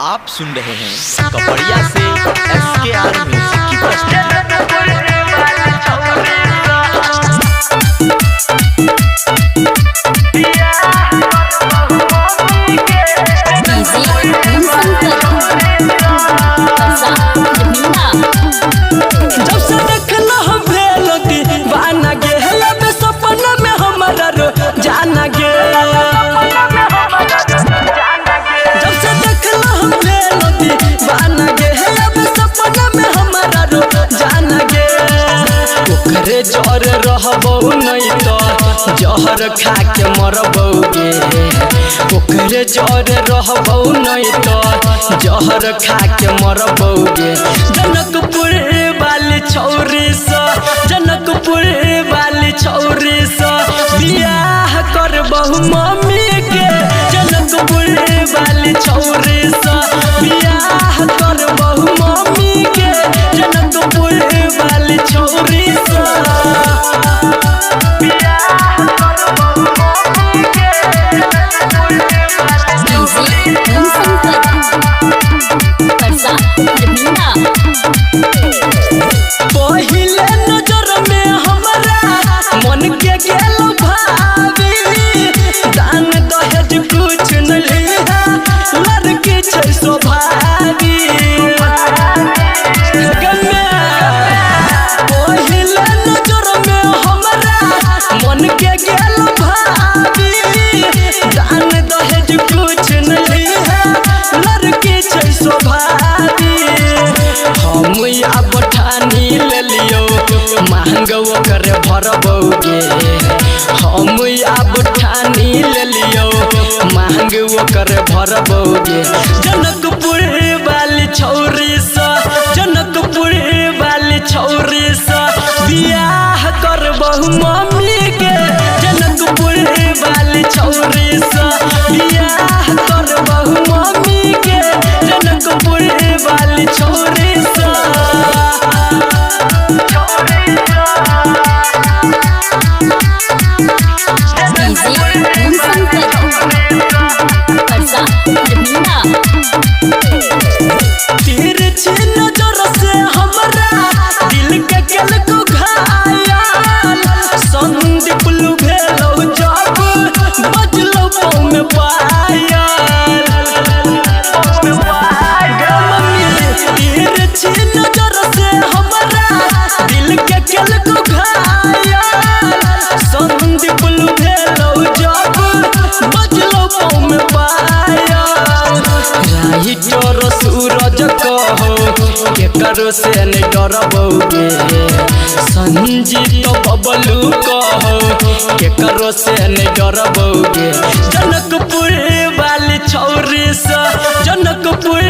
आप सुन रहे हैं कपड़िया से SKR म्यूजिक की प्रस्तुति। जर रहबो नहीं तो जहर खा के मरबोगे। ओकरे जर रहबो नहीं तो जहर खा के मरबोगे। जनकपुर वाली छौरी सा, जनकपुर वाली छौरी सा बियाह करबहु मम्मी के। जनकपुर वाली छौरी सा बियाह करबहु मम्मी के। जनकपुर वाली छौरी सा पहिले नजर में हमरा मन के गेल भाभी। दान दहेज कुछ न लिहा, लड़की छै स्वभावी। पहिले नजर में हमरा मन के गेल भाभी। दान दहेज कुछ न लिहा, लड़की छै स्वभावी। हम अब ठानी ले लियो महंगो करे भरबोगे। हम अब ठानी ले लियो महंगो करे भरबोगे। जनकपुर वाली छौरी सा, जनकपुर वाली छौरी सा बियाह करबहु मम्मी के। जनकपुर वाली छौरी सा बियाह करबहु मम्मी के। जनकपुर वाली छौरी सा तिरछी नजर से हमरा दिल के केल को घायल। संदीप भेलो जब बजलो पाँव में पायल। तिरछी नजर से हमरा दिल के केल को घायल। संदीप भेलो जब बजलो पाँव में पायल। राइटर सूरज कहो के करो से नहीं डरबोगे। संजीत बबलू कहो के करो से नहीं डरबोगे। जनकपुर वाली छौरी सा, जनकपुर